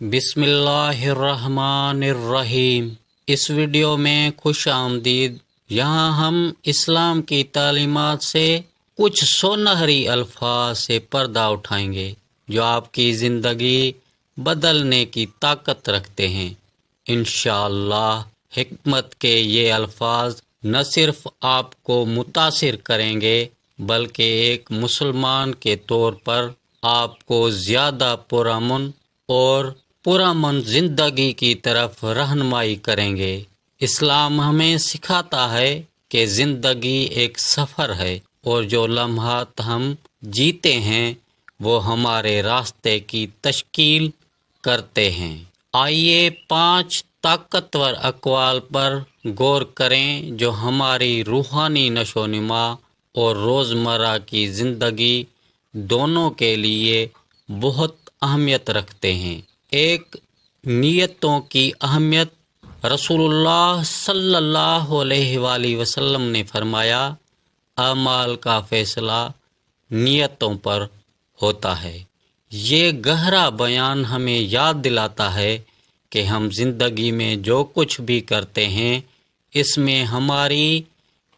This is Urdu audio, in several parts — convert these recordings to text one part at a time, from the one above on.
بسم اللہ الرحمن الرحیم۔ اس ویڈیو میں خوش آمدید۔ یہاں ہم اسلام کی تعلیمات سے کچھ سونہری الفاظ سے پردہ اٹھائیں گے جو آپ کی زندگی بدلنے کی طاقت رکھتے ہیں۔ انشاءاللہ حکمت کے یہ الفاظ نہ صرف آپ کو متاثر کریں گے بلکہ ایک مسلمان کے طور پر آپ کو زیادہ پرامن اور پرامن زندگی کی طرف رہنمائی کریں گے۔ اسلام ہمیں سکھاتا ہے کہ زندگی ایک سفر ہے اور جو لمحات ہم جیتے ہیں وہ ہمارے راستے کی تشکیل کرتے ہیں۔ آئیے 5 طاقتور اقوال پر غور کریں جو ہماری روحانی نشو و نما اور روزمرہ کی زندگی دونوں کے لیے بہت اہمیت رکھتے ہیں۔ ایک، نیتوں کی اہمیت۔ رسول اللہ صلی اللہ علیہ وآلہ وسلم نے فرمایا، اعمال کا فیصلہ نیتوں پر ہوتا ہے۔ یہ گہرا بیان ہمیں یاد دلاتا ہے کہ ہم زندگی میں جو کچھ بھی کرتے ہیں اس میں ہماری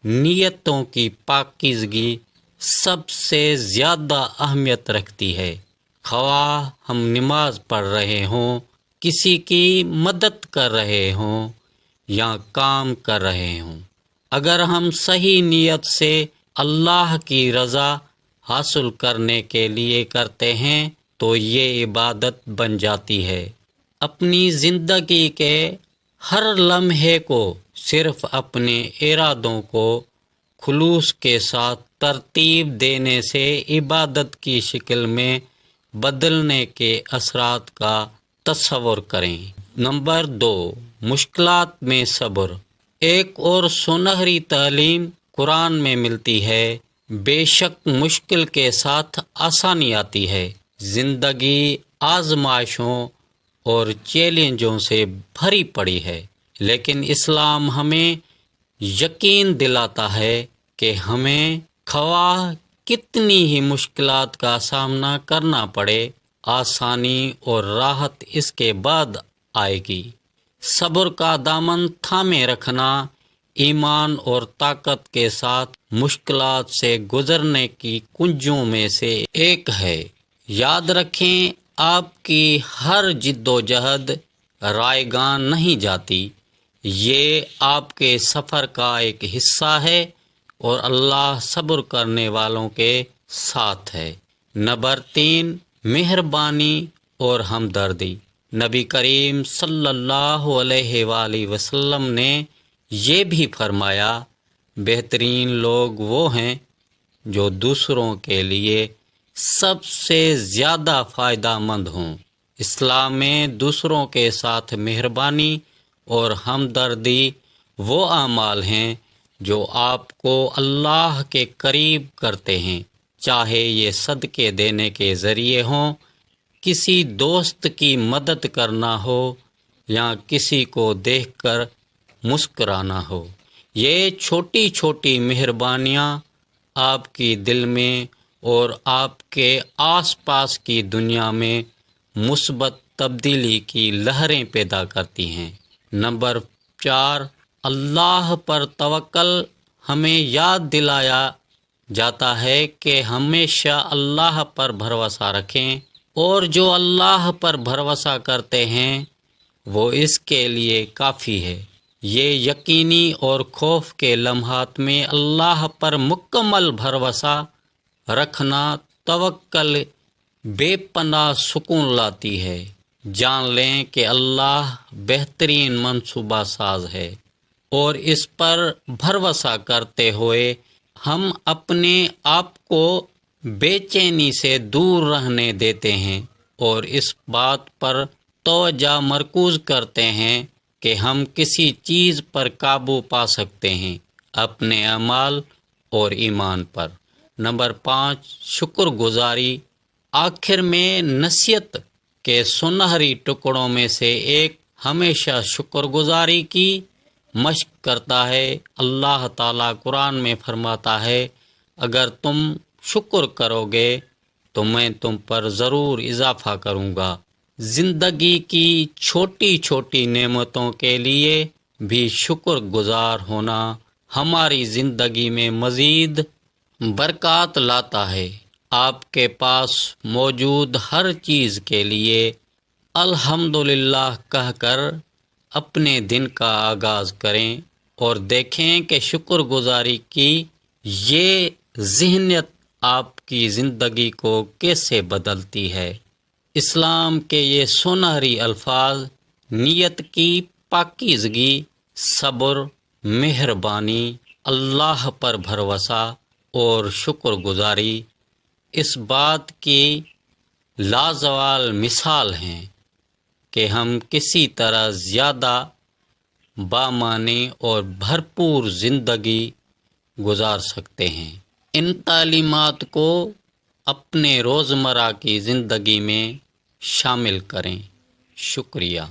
نیتوں کی پاکیزگی سب سے زیادہ اہمیت رکھتی ہے۔ خواہ ہم نماز پڑھ رہے ہوں، کسی کی مدد کر رہے ہوں یا کام کر رہے ہوں، اگر ہم صحیح نیت سے اللہ کی رضا حاصل کرنے کے لیے کرتے ہیں تو یہ عبادت بن جاتی ہے۔ اپنی زندگی کے ہر لمحے کو صرف اپنے ارادوں کو خلوص کے ساتھ ترتیب دینے سے عبادت کی شکل میں بدلنے کے اثرات کا تصور کریں۔ نمبر 2، مشکلات میں صبر۔ ایک اور سنہری تعلیم قرآن میں ملتی ہے، بے شک مشکل کے ساتھ آسانی آتی ہے۔ زندگی آزمائشوں اور چیلنجوں سے بھری پڑی ہے، لیکن اسلام ہمیں یقین دلاتا ہے کہ ہمیں خواہ کتنی ہی مشکلات کا سامنا کرنا پڑے، آسانی اور راحت اس کے بعد آئے گی۔ صبر کا دامن تھامے رکھنا ایمان اور طاقت کے ساتھ مشکلات سے گزرنے کی کنجیوں میں سے ایک ہے۔ یاد رکھیں، آپ کی ہر جد و جہد رائے گاں نہیں جاتی، یہ آپ کے سفر کا ایک حصہ ہے اور اللہ صبر کرنے والوں کے ساتھ ہے۔ نمبر 3، مہربانی اور ہمدردی۔ نبی کریم صلی اللہ علیہ وآلہ وسلم نے یہ بھی فرمایا، بہترین لوگ وہ ہیں جو دوسروں کے لیے سب سے زیادہ فائدہ مند ہوں۔ اسلام میں دوسروں کے ساتھ مہربانی اور ہمدردی وہ اعمال ہیں جو آپ کو اللہ کے قریب کرتے ہیں، چاہے یہ صدقے دینے کے ذریعے ہوں، کسی دوست کی مدد کرنا ہو یا کسی کو دیکھ کر مسکرانا ہو۔ یہ چھوٹی چھوٹی مہربانیاں آپ کی دل میں اور آپ کے آس پاس کی دنیا میں مثبت تبدیلی کی لہریں پیدا کرتی ہیں۔ نمبر 4، اللہ پر توکل۔ ہمیں یاد دلایا جاتا ہے کہ ہمیشہ اللہ پر بھروسہ رکھیں، اور جو اللہ پر بھروسہ کرتے ہیں وہ اس کے لیے کافی ہے۔ یہ یقینی اور خوف کے لمحات میں اللہ پر مکمل بھروسہ رکھنا توکل بے پناہ سکون لاتی ہے۔ جان لیں کہ اللہ بہترین منصوبہ ساز ہے، اور اس پر بھروسہ کرتے ہوئے ہم اپنے آپ کو بے چینی سے دور رہنے دیتے ہیں اور اس بات پر توجہ مرکوز کرتے ہیں کہ ہم کسی چیز پر قابو پا سکتے ہیں، اپنے اعمال اور ایمان پر۔ نمبر 5، شکر گزاری۔ آخر میں نصیحت کے سنہری ٹکڑوں میں سے ایک ہمیشہ شکر گزاری کی مشق کرتا ہے۔ اللہ تعالیٰ قرآن میں فرماتا ہے، اگر تم شکر کرو گے تو میں تم پر ضرور اضافہ کروں گا۔ زندگی کی چھوٹی چھوٹی نعمتوں کے لیے بھی شکر گزار ہونا ہماری زندگی میں مزید برکات لاتا ہے۔ آپ کے پاس موجود ہر چیز کے لیے الحمدللہ کہہ کر اپنے دن کا آغاز کریں اور دیکھیں کہ شکر گزاری کی یہ ذہنیت آپ کی زندگی کو کیسے بدلتی ہے۔ اسلام کے یہ سنہری الفاظ نیت کی پاکیزگی، صبر، مہربانی، اللہ پر بھروسہ اور شکر گزاری اس بات کی لازوال مثال ہیں کہ ہم کسی طرح زیادہ بامعنی اور بھرپور زندگی گزار سکتے ہیں۔ ان تعلیمات کو اپنے روزمرہ کی زندگی میں شامل کریں۔ شکریہ۔